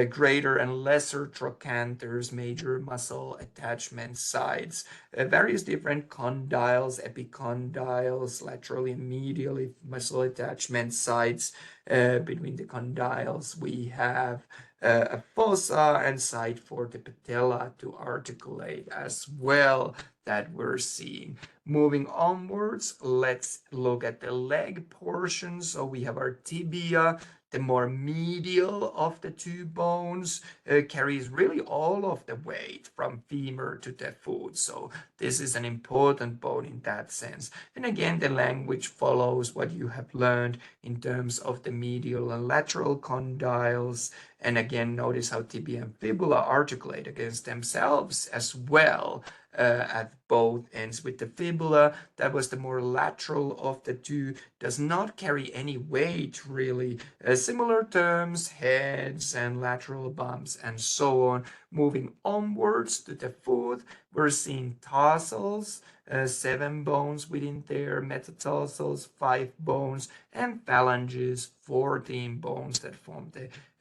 greater and lesser trochanters, major muscle attachment sites, various different condyles, epicondyles, laterally and medially muscle attachment sites. Between the condyles, we have a fossa and site for the patella to articulate as well. that we're seeing. Moving onwards, let's look at the leg portion. So we have our tibia, the more medial of the two bones, carries really all of the weight from femur to the foot. So this is an important bone in that sense. And again, the language follows what you have learned in terms of the medial and lateral condyles. And again, notice how tibia and fibula articulate against themselves as well. At both ends. With the fibula, that was the more lateral of the two, does not carry any weight really. Similar terms, heads and lateral bumps and so on. Moving onwards to the foot, we're seeing tarsals, 7 bones within there, metatarsals, 5 bones, and phalanges, 14 bones that form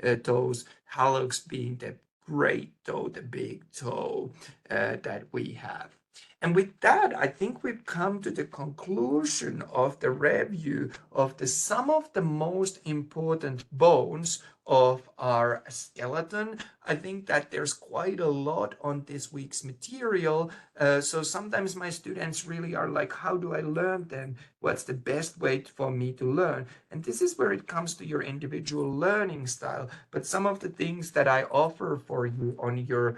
the toes, hallux being the great toe, the big toe that we have. And with that, I think we've come to the conclusion of the review of some of the most important bones of our skeleton. I think that there's quite a lot on this week's material. So sometimes my students really are like, how do I learn then? What's the best way for me to learn? And this is where it comes to your individual learning style. But some of the things that I offer for you on your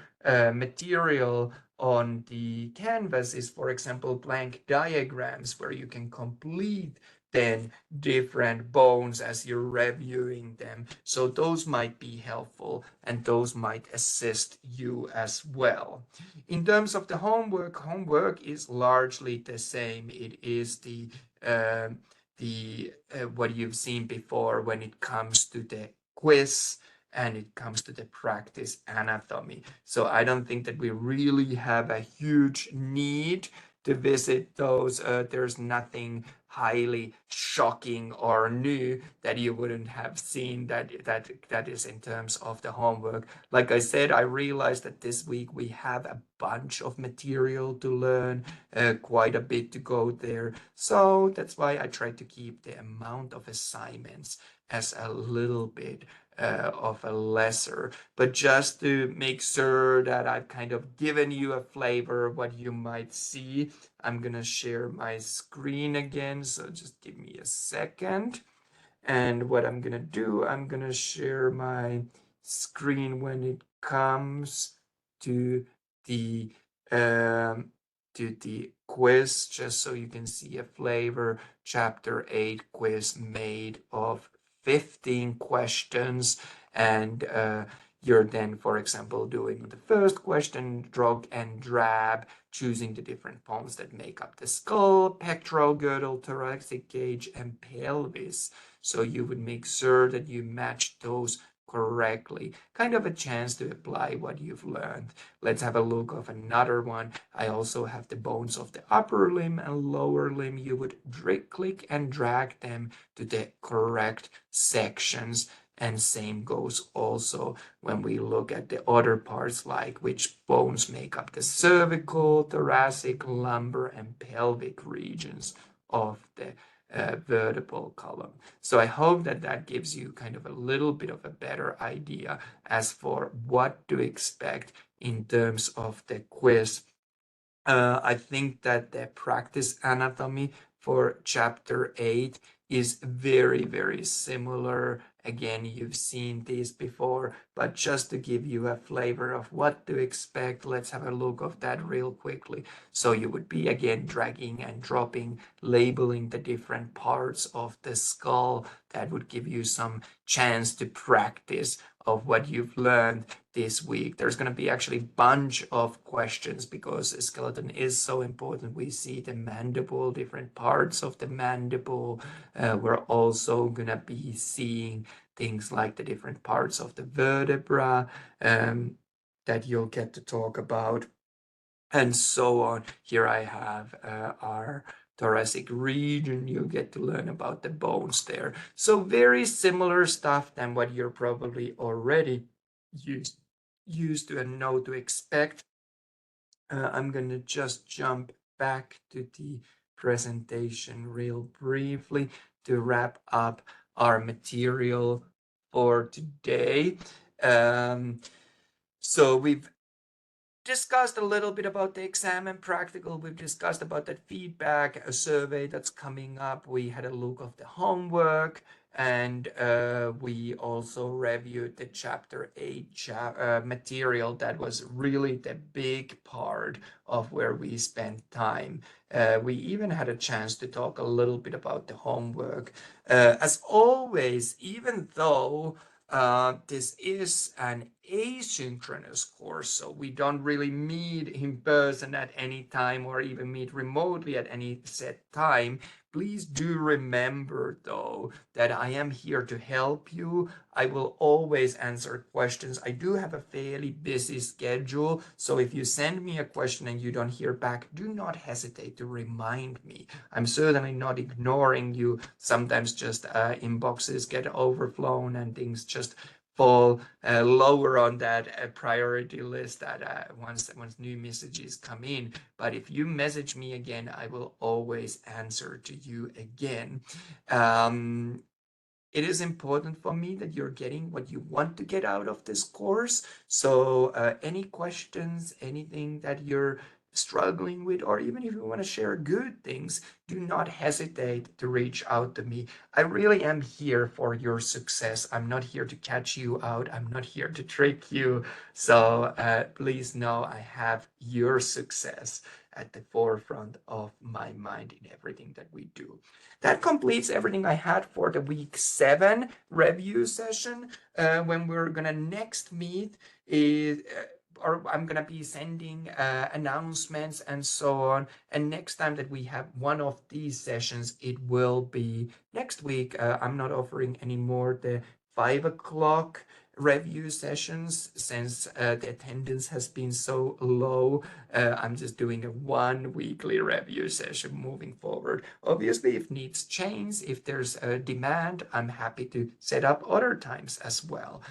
material on the canvas is, for example, blank diagrams where you can complete then different bones as you're reviewing them. So those might be helpful and those might assist you as well. In terms of the homework is largely the same. It is what you've seen before when it comes to the quiz and it comes to the practice anatomy. So I don't think that we really have a huge need to visit those. There's nothing highly shocking or new that you wouldn't have seen that is in terms of the homework. Like I said, I realized that this week we have a bunch of material to learn, quite a bit to go there. So that's why I try to keep the amount of assignments as a little bit of a lesser, but just to make sure that I've kind of given you a flavor of what you might see, I'm gonna share my screen again, so just give me a second. And what I'm gonna do, I'm gonna share my screen when it comes to the um, quiz, just so you can see a flavor. Chapter 8 quiz made of 15 questions, and you're then, for example, doing the first question, drag and drag, choosing the different bones that make up the skull, pectoral girdle, thoracic cage, and pelvis. So you would make sure that you match those correctly. Kind of a chance to apply what you've learned. Let's have a look of another one. I also have the bones of the upper limb and lower limb. You would click and drag them to the correct sections. And same goes also when we look at the other parts, like which bones make up the cervical, thoracic, lumbar, and pelvic regions of the vertebral column. So I hope that that gives you kind of a little bit of a better idea as for what to expect in terms of the quiz. I think that the practice anatomy for chapter 8 is very, very similar. Again, you've seen these before, but just to give you a flavor of what to expect, let's have a look of that real quickly. So you would be again dragging and dropping, labeling the different parts of the skull. That would give you some chance to practice of what you've learned this week. There's going to be actually a bunch of questions because the skeleton is so important. We see the mandible, different parts of the mandible. We're also going to be seeing things like the different parts of the vertebra that you'll get to talk about, and so on. Here I have our thoracic region. You get to learn about the bones there. So very similar stuff than what you're probably already used to and know to expect. I'm going to just jump back to the presentation real briefly to wrap up our material for today. So we've discussed a little bit about the exam and practical. We've discussed about that feedback, a survey that's coming up. We had a look of the homework, and we also reviewed the chapter 8 material. That was really the big part of where we spent time. We even had a chance to talk a little bit about the homework. As always, even though this is an asynchronous course, so we don't really meet in person at any time or even meet remotely at any set time. Please do remember, though, that I am here to help you. I will always answer questions. I do have a fairly busy schedule, so if you send me a question and you don't hear back, do not hesitate to remind me. I'm certainly not ignoring you. Sometimes just inboxes get overflown and things just fall lower on that priority list that once new messages come in. But if you message me again, I will always answer to you again. It is important for me that you're getting what you want to get out of this course. So any questions, anything that you're struggling with, or even if you want to share good things, do not hesitate to reach out to me. I really am here for your success. I'm not here to catch you out. I'm not here to trick you. So please know I have your success at the forefront of my mind in everything that we do. That completes everything I had for the week 7 review session. When we're gonna next meet is or I'm gonna be sending announcements and so on. And next time that we have one of these sessions, it will be next week. I'm not offering anymore the 5 o'clock review sessions since the attendance has been so low. I'm just doing a 1 weekly review session moving forward. Obviously, if needs change, if there's a demand, I'm happy to set up other times as well.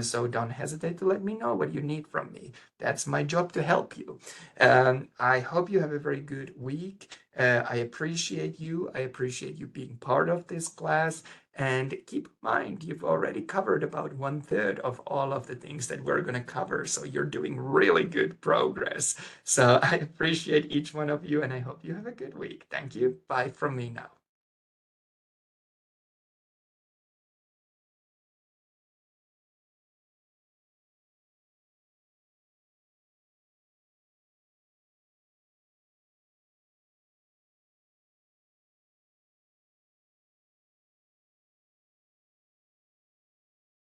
So don't hesitate to let me know what you need from me. That's my job to help you. I hope you have a very good week. I appreciate you. I appreciate you being part of this class. And keep in mind, you've already covered about 1/3 of all of the things that we're going to cover. So you're doing really good progress. So I appreciate each one of you, and I hope you have a good week. Thank you. Bye from me now.